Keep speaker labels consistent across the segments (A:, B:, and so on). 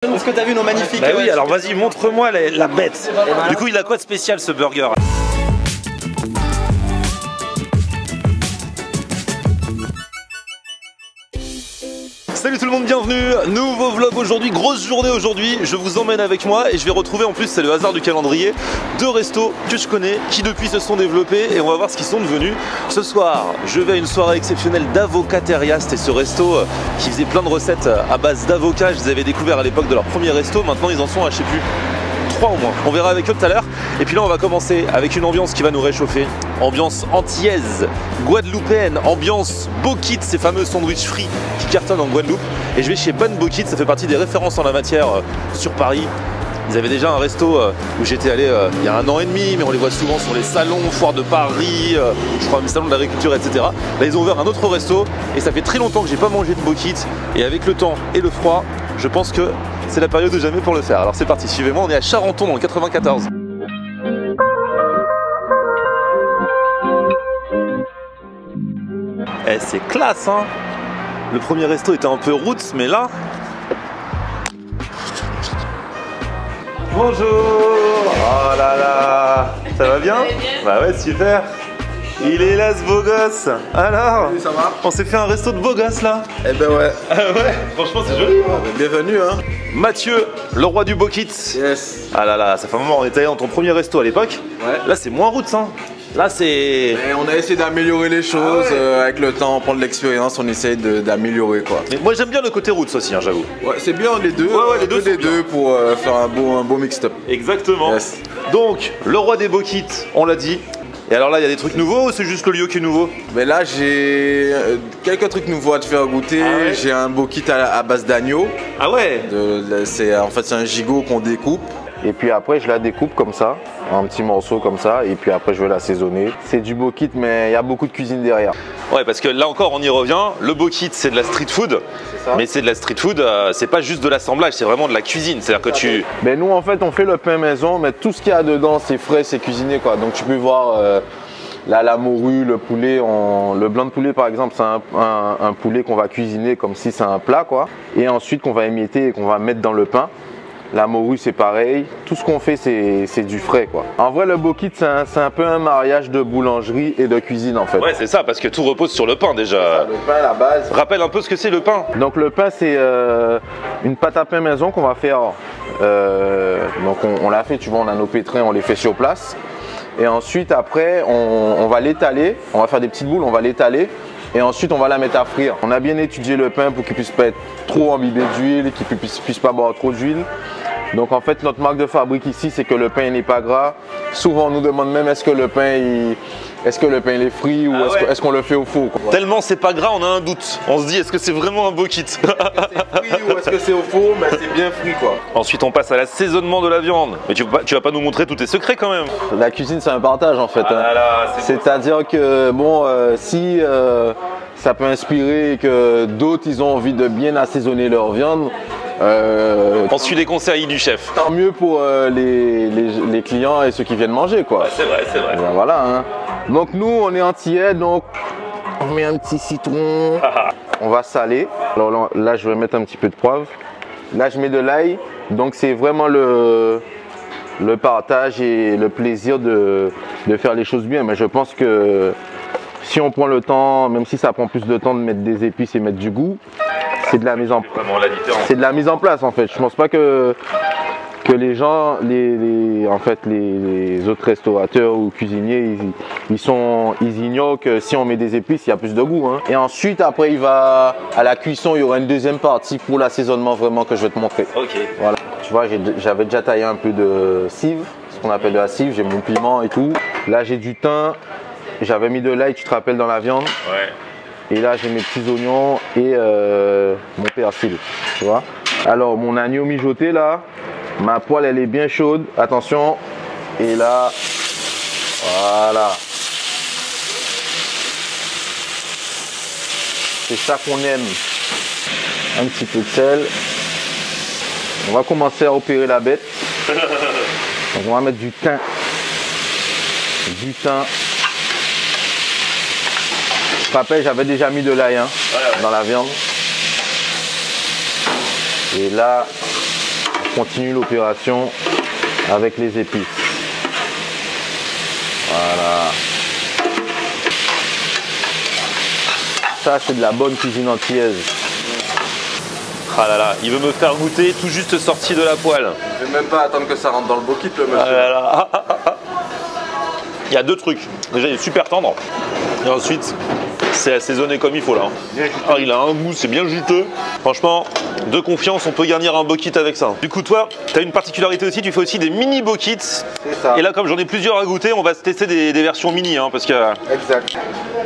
A: Est-ce que t'as vu nos magnifiques...
B: Bah oui, alors vas-y, montre-moi la bête. Du coup, il a quoi de spécial ce burger? Salut tout le monde, bienvenue, nouveau vlog aujourd'hui, grosse journée aujourd'hui, je vous emmène avec moi et je vais retrouver, en plus c'est le hasard du calendrier, deux restos que je connais, qui depuis se sont développés et on va voir ce qu'ils sont devenus. Ce soir, je vais à une soirée exceptionnelle d'Avocateria, c'était ce resto qui faisait plein de recettes à base d'avocats, je les avais découverts à l'époque de leur premier resto, maintenant ils en sont à je sais plus, 3 au moins. On verra avec eux tout à l'heure. Et puis là on va commencer avec une ambiance qui va nous réchauffer. Ambiance antillaise, guadeloupéenne, ambiance Bokit, ces fameux sandwichs frits qui cartonnent en Guadeloupe. Et je vais chez Bonne Bokit, ça fait partie des références en la matière sur Paris. Ils avaient déjà un resto où j'étais allé il y a 1 an et demi, mais on les voit souvent sur les salons, foires de Paris, je crois, les salons de l'agriculture, etc. Là ils ont ouvert un autre resto et ça fait très longtemps que j'ai pas mangé de Bokit. Et avec le temps et le froid, je pense que c'est la période de jamais pour le faire. Alors c'est parti, suivez-moi, on est à Charenton dans le 94. Eh, c'est classe, hein. Le premier resto était un peu roots, mais là... Bonjour. Oh là là. Ça va bien? Bah ouais, super. Il est là ce beau gosse. Alors,
A: Salut, ça va?
B: On s'est fait un resto de beau gosse là.
A: Eh ben ouais.
B: Ah ouais, franchement c'est joli.
A: Bienvenue hein.
B: Mathieu, le roi du Bokit.
A: Yes.
B: Ah là là, ça fait un moment, on était allé dans ton premier resto à l'époque.
A: Ouais.
B: Là c'est moins roots, hein. Là c'est...
A: Mais on a essayé d'améliorer les choses, avec le temps, on prend de l'expérience, on essaye d'améliorer quoi.
B: Mais moi j'aime bien le côté roots aussi, hein, j'avoue.
A: Ouais, c'est bien les deux,
B: Ouais, les deux sont bien.
A: pour faire un beau mixed-up.
B: Exactement.
A: Yes.
B: Donc, le roi des Bokits, on l'a dit. Et alors là, il y a des trucs nouveaux ou c'est juste le lieu qui est nouveau?
A: Mais là j'ai quelques trucs nouveaux à te faire goûter.
B: Ah ouais.
A: J'ai un Bokit à base d'agneau.
B: Ah ouais.
A: En fait c'est un gigot qu'on découpe. Et puis après je la découpe comme ça, en petits morceaux comme ça, et puis après je vais l'assaisonner. C'est du Bokit mais il y a beaucoup de cuisine derrière.
B: Ouais, parce que là encore on y revient, le Bokit c'est de la street food,
A: ça.
B: mais c'est de la street food, c'est pas juste de l'assemblage, c'est vraiment de la cuisine, c'est-à-dire que tu...
A: Ben nous en fait on fait le pain maison, mais tout ce qu'il y a dedans c'est frais, c'est cuisiné quoi. Donc tu peux voir là la morue, le poulet, le blanc de poulet par exemple c'est un poulet qu'on va cuisiner comme si c'est un plat quoi. Et ensuite qu'on va émietter et qu'on va mettre dans le pain. La morue c'est pareil, tout ce qu'on fait c'est du frais quoi. En vrai le Bokit c'est un peu un mariage de boulangerie et de cuisine en fait.
B: Ouais c'est ça, parce que tout repose sur le pain déjà.
A: Ça, le pain à la base.
B: Rappelle un peu ce que c'est le pain.
A: Donc le pain c'est une pâte à pain maison qu'on va faire. Donc on l'a fait, tu vois, on a nos pétrins, on les fait sur place. Et ensuite après on va l'étaler, on va faire des petites boules, on va l'étaler. Et ensuite on va la mettre à frire. On a bien étudié le pain pour qu'il puisse pas être trop imbibé d'huile, qu'il puisse pas boire trop d'huile. Donc en fait notre marque de fabrique ici c'est que le pain n'est pas gras. Souvent on nous demande même est-ce que le pain il est frit ou est-ce qu'on le fait au four quoi.
B: Tellement c'est pas gras, on a un doute. On se dit est-ce que c'est vraiment un Bokit?
A: Est-ce que c'est frit ou est-ce que c'est au four? Mais c'est bien frit quoi.
B: Ensuite on passe à l'assaisonnement de la viande. Mais tu vas pas nous montrer tous tes secrets quand même.
A: La cuisine c'est un partage en fait.
B: Ah là là,
A: c'est-à-dire que bon si ça peut inspirer que d'autres ils ont envie de bien assaisonner leur viande.
B: On suit les conseils du chef.
A: Tant mieux pour les clients et ceux qui viennent manger quoi.
B: Ouais, c'est vrai, c'est vrai.
A: Ben voilà hein. Donc nous on est antillais donc on met un petit citron. On va saler. Alors là je vais mettre un petit peu de poivre. Là je mets de l'ail. Donc c'est vraiment le partage et le plaisir de faire les choses bien. Mais je pense que si on prend le temps, même si ça prend plus de temps de mettre des épices et mettre du goût, c'est de la mise en place en fait. Je pense pas que les gens, les autres restaurateurs ou cuisiniers, ils ignorent que si on met des épices, il y a plus de goût. Hein. Et ensuite, après, à la cuisson, il y aura une deuxième partie pour l'assaisonnement vraiment que je vais te montrer.
B: Ok.
A: Voilà. Tu vois, j'avais déjà taillé un peu de cive, ce qu'on appelle de la cive. J'ai mon piment et tout. Là, j'ai du thym. J'avais mis de l'ail, tu te rappelles, dans la viande.
B: Ouais.
A: Et là, j'ai mes petits oignons et mon persil. Tu vois. Alors, mon agneau mijoté là. Ma poêle elle est bien chaude, attention. Et là, voilà. C'est ça qu'on aime. Un petit peu de sel. On va commencer à opérer la bête. Donc on va mettre du thym. Du thym. Je te rappelle, j'avais déjà mis de l'ail dans la viande. Et là, continue l'opération avec les épices. Voilà. Ça, c'est de la bonne cuisine antillaise.
B: Ah là là, il veut me faire goûter tout juste sorti de la poêle.
A: Je vais même pas attendre que ça rentre dans le bokit, le monsieur.
B: Ah là là. Il y a deux trucs. Déjà, il est super tendre. Et ensuite, c'est assaisonné comme il faut là. Ah, il a un goût, c'est bien juteux. Franchement, de confiance, on peut garnir un bokit avec ça. Du coup, toi, tu as une particularité aussi, tu fais aussi des mini bokits.
A: C'est ça.
B: Et là, comme j'en ai plusieurs à goûter, on va se tester des versions mini. Hein, parce que
A: Exact.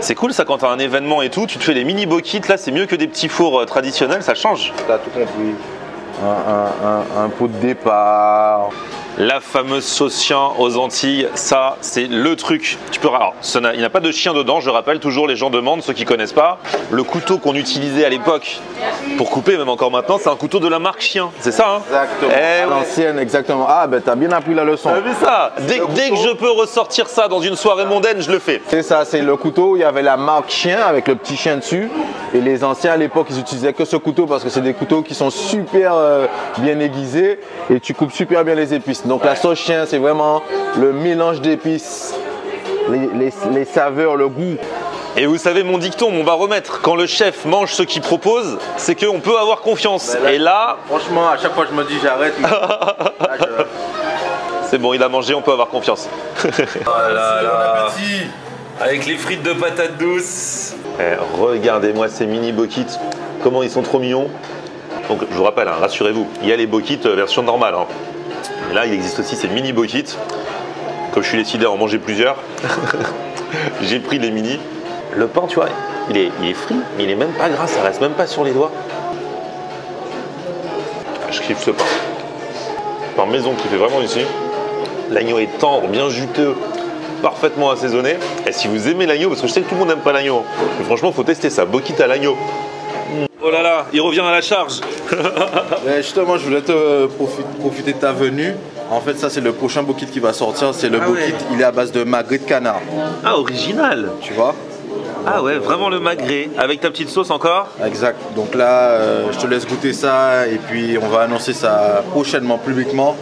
B: c'est cool ça quand tu as un événement et tout, tu te fais des mini bokits. Là, c'est mieux que des petits fours traditionnels, ça change.
A: T'as tout compris. Un pot de départ.
B: La fameuse sauce chien aux Antilles, ça c'est le truc. Tu peux, alors, il n'y a pas de chien dedans, je rappelle, toujours les gens demandent, ceux qui connaissent pas. Le couteau qu'on utilisait à l'époque pour couper, même encore maintenant, c'est un couteau de la marque Chien, c'est ça hein?
A: Exactement.
B: Ouais.
A: L'ancienne, exactement. Ah ben t'as bien appris la leçon.
B: T'as vu ça? Dès que je peux ressortir ça dans une soirée mondaine, je le fais.
A: C'est ça, c'est le couteau, il y avait la marque Chien avec le petit chien dessus. Et les anciens à l'époque, ils utilisaient que ce couteau parce que c'est des couteaux qui sont super bien aiguisés et tu coupes super bien les épices. Donc la sauce chien, c'est vraiment le mélange d'épices, les saveurs, le goût.
B: Et vous savez mon dicton, mon baromètre, quand le chef mange ce qu'il propose, c'est qu'on peut avoir confiance.
A: Là,
B: et là,
A: franchement, à chaque fois je me dis j'arrête.
B: c'est bon, il a mangé, on peut avoir confiance.
A: Oh là là.
B: Avec les frites de patates douces. Regardez-moi ces mini bokits, comment ils sont trop mignons. Donc je vous rappelle, hein, rassurez-vous, il y a les bokits version normale. Hein. Et là, il existe aussi ces mini bokits. Comme je suis décidé à en manger plusieurs, j'ai pris les mini. Le pain, tu vois, il est frit, mais il est même pas gras, ça reste même pas sur les doigts. Je kiffe ce pain. Pain maison qui fait vraiment ici. L'agneau est tendre, bien juteux, parfaitement assaisonné. Et si vous aimez l'agneau, parce que je sais que tout le monde n'aime pas l'agneau, mais franchement, il faut tester ça. Bokit à l'agneau. Oh là là, il revient à la charge.
A: Justement, je voulais te profiter de ta venue. En fait, ça, c'est le prochain bokit qui va sortir. C'est le bokit,
B: ouais.
A: Il est à base de magret de canard.
B: Ah, original.
A: Tu vois?
B: Ah ouais, vraiment le magret. Avec ta petite sauce encore?
A: Exact. Donc là, je te laisse goûter ça et puis on va annoncer ça prochainement publiquement.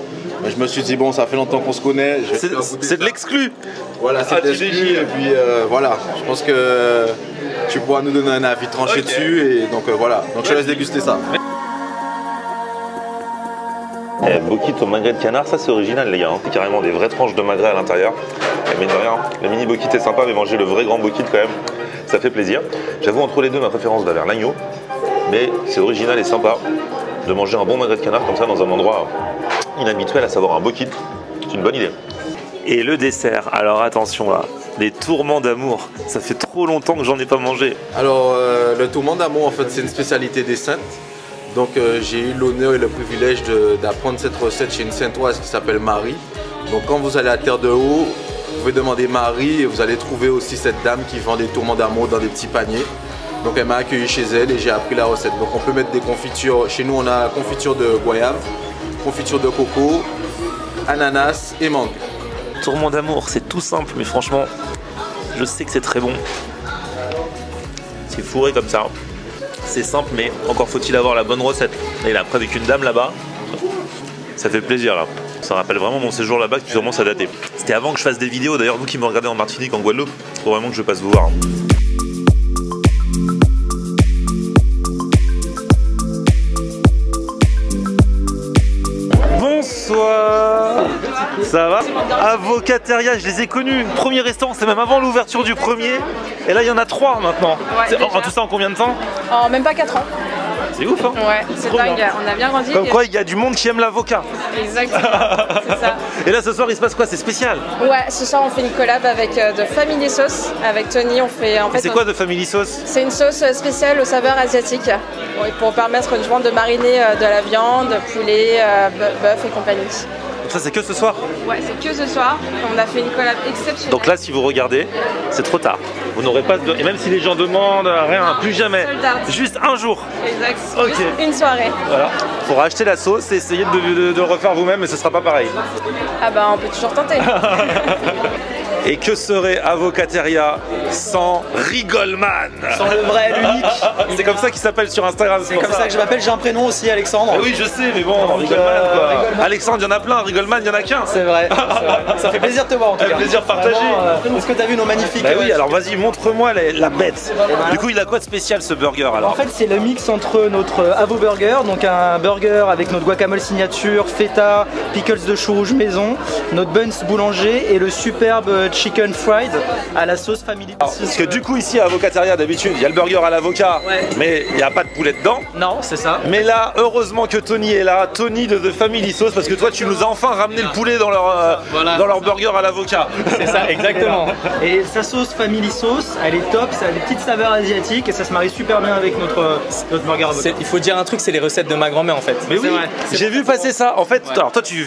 A: Mais je me suis dit, bon, ça fait longtemps qu'on se connaît.
B: C'est de l'exclu.
A: Voilà, c'est de l'exclu. Et puis voilà, je pense que tu pourras nous donner un avis tranché dessus. Et donc voilà, donc je te laisse déguster ça.
B: Bokit au magret de canard, ça c'est original les gars. Hein. C'est carrément des vraies tranches de magret à l'intérieur. Et mine de rien, le mini bokit est sympa, mais manger le vrai grand bokit quand même, ça fait plaisir. J'avoue, entre les deux, ma préférence va vers l'agneau. Mais c'est original et sympa de manger un bon magret de canard comme ça dans un endroit inhabituel, à savoir un bokit. C'est une bonne idée. Et le dessert, alors attention là, les tourments d'amour. Ça fait trop longtemps que j'en ai pas mangé.
A: Alors, le tourment d'amour, en fait, c'est une spécialité des Saintes. Donc, j'ai eu l'honneur et le privilège d'apprendre cette recette chez une Saintoise qui s'appelle Marie. Donc, quand vous allez à Terre de Haut, vous pouvez demander Marie et vous allez trouver aussi cette dame qui vend des tourments d'amour dans des petits paniers. Donc, elle m'a accueilli chez elle et j'ai appris la recette. Donc, on peut mettre des confitures. Chez nous, on a confiture de goyave, confiture de coco, ananas et mangue.
B: Tourment d'amour, c'est tout simple, mais franchement, je sais que c'est très bon. C'est fourré comme ça. C'est simple, mais encore faut-il avoir la bonne recette. Et là, après, avec une dame là-bas, ça fait plaisir là. Ça rappelle vraiment mon séjour là-bas qui commence à dater. C'était avant que je fasse des vidéos, d'ailleurs, vous qui me regardez en Martinique, en Guadeloupe, il faut vraiment que je passe vous voir. Bonsoir. Ça va? Avocateria, je les ai connus. Premier restaurant, c'est même avant l'ouverture du premier. Et là, il y en a 3 maintenant.
C: Ouais,
B: tout ça en combien de temps?
C: En même pas 4 ans.
B: C'est ouf, hein?
C: Ouais, c'est dingue. On a bien grandi.
B: Comme quoi, il y a du monde qui aime l'avocat.
C: Exactement, c'est ça.
B: Et là, ce soir, il se passe quoi? C'est spécial.
C: Ouais, ce soir, on fait une collab avec de Family Sauce. Avec Tony, on fait en fait.
B: C'est quoi de Family Sauce?
C: C'est une sauce spéciale aux saveurs asiatiques. Pour permettre justement de mariner de la viande, poulet, bœuf et compagnie.
B: Donc ça, c'est que ce soir?
C: Ouais, c'est que ce soir. On a fait une collab exceptionnelle.
B: Donc là, si vous regardez, c'est trop tard. Vous n'aurez pas de... Et même si les gens demandent, rien, plus jamais. Juste un jour.
C: Exact.
B: Ok.
C: Juste une soirée.
B: Voilà. Il faudra acheter la sauce et essayer de le refaire vous-même, mais ce sera pas pareil.
C: Ah bah, on peut toujours tenter.
B: Et que serait Avocateria sans Rigolman?
D: Sans le vrai, l'unique.
B: C'est comme ça qu'il s'appelle sur Instagram.
D: C'est comme ça que je m'appelle, j'ai un prénom aussi, Alexandre.
B: Oui, je sais, mais bon, Rigolman quoi. Rigolman. Alexandre, il y en a plein, Rigolman, il y en a qu'un.
D: C'est vrai, ça fait plaisir de te voir en tout cas.
B: Plaisir partagé.
D: Est-ce que tu as vu nos magnifiques...
B: Bah oui, alors vas-y, montre-moi la bête. Du coup, il a quoi de spécial ce burger alors?
D: En fait, c'est le mix entre notre Avo Burger, donc un burger avec notre guacamole signature, feta, pickles de chou rouge maison, notre buns boulanger et le superbe chicken fried à la sauce family.
B: Parce que du coup, ici à Avocateria, d'habitude, il y a le burger à l'avocat, mais il n'y a pas de poulet dedans.
D: Non, c'est ça.
B: Mais là, heureusement que Tony est là, Tony de The Family Sauce, parce que toi, tu nous as enfin ramené le poulet dans leur burger à l'avocat.
D: C'est ça, exactement. Et sa sauce family sauce, elle est top, ça a des petites saveurs asiatiques et ça se marie super bien avec notre burger avocat.
E: Il faut dire un truc, c'est les recettes de ma grand-mère en fait.
B: Mais oui, j'ai vu passer ça. En fait, alors toi, du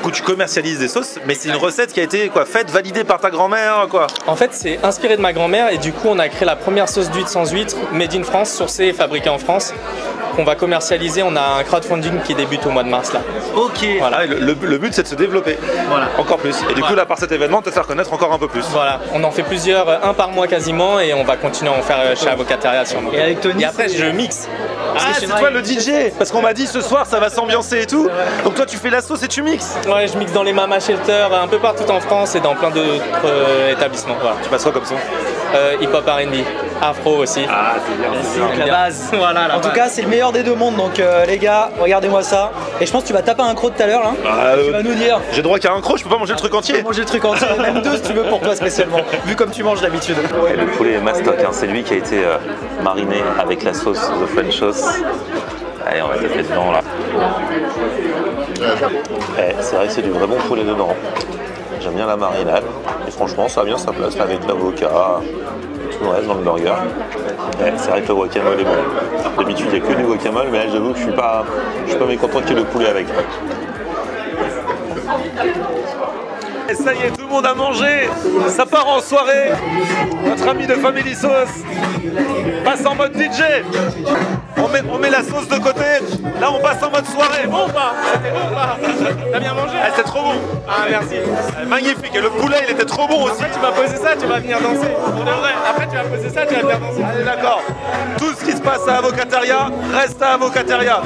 B: coup, tu commercialises des sauces, mais c'est une recette qui a été faite, validée par ta grand-mère, quoi.
E: En fait, c'est inspiré de ma grand-mère et du coup, on a créé la première sauce d'huître sans huître, made in France, sourcée et fabriquée en France, qu'on va commercialiser. On a un crowdfunding qui débute au mois de mars là.
D: Ok.
B: Voilà. Le but, c'est de se développer.
D: Voilà.
B: Encore plus. Et du coup, là, par cet événement, te faire connaître encore un peu plus.
E: Voilà. On en fait plusieurs, un par mois quasiment, et on va continuer à en faire chez Avocateria sûrement.
D: Et avec Tony.
E: Et après, je mixe.
B: C'est toi le DJ. Parce qu'on m'a dit ce soir, ça va s'ambiancer et tout. Donc toi, tu fais la sauce et tu mixes.
E: Ouais, je mixe dans les Mama Shelter, un peu partout en France et dans plein d'autres établissements. Voilà.
B: Tu passes quoi comme son?
E: Hip-hop R&B, afro aussi.
B: Ah, c'est bien.
D: C'est la base.
E: Voilà,
D: en tout cas, c'est le meilleur des deux mondes. Donc les gars, regardez-moi ça. Et je pense que tu vas taper un croc tout à l'heure là. Tu vas nous dire.
B: J'ai droit qu'à un croc, je peux pas manger le truc entier.
D: Manger le truc entier, même deux si tu veux pour toi spécialement. Vu comme tu manges d'habitude.
F: Et le poulet est mastoc, hein. C'est lui qui a été mariné avec la sauce The French Sauce. Allez, on va taper dedans là. C'est vrai que c'est du vrai bon poulet dedans. J'aime bien la marinade. Et franchement, ça a bien sa place avec l'avocat et tout le reste dans le burger. C'est vrai que le guacamole est bon. D'habitude, il n'y a que du guacamole, mais là, j'avoue que je suis pas mécontent qu'il y ait le poulet avec.
B: Et ça y est, tout le monde a mangé. Ça part en soirée. Notre ami de Family Sauce passe en mode DJ. On met la sauce de côté. Là, on passe en mode soirée. Bon ou pas? C'était bon ou pas? T'as bien mangé? C'était trop bon. Ah, merci. Magnifique. Et le poulet, il était trop bon aussi.
E: Après, tu vas poser ça, tu vas venir danser. Pour de vrai. Après, tu vas poser ça, tu vas venir danser.
B: Allez, d'accord. Tout ce qui se passe à Avocateria reste à Avocateria.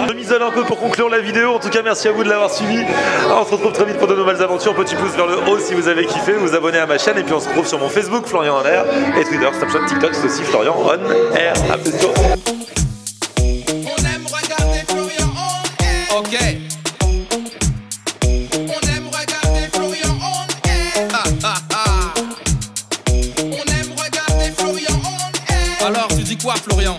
B: Je m'isole un peu pour conclure la vidéo. En tout cas, merci à vous de l'avoir suivi. On se retrouve très vite pour de nouvelles aventures. Petit pouce vers le haut si vous avez kiffé. Vous abonnez à ma chaîne. Et puis, on se retrouve sur mon Facebook, Florian en air. Et Twitter, Snapchat, TikTok, c'est aussi Florian on air. À plus tôt.
G: Ok. On aime regarder Florian on air. On aime regarder Florian on air. Alors tu dis quoi Florian?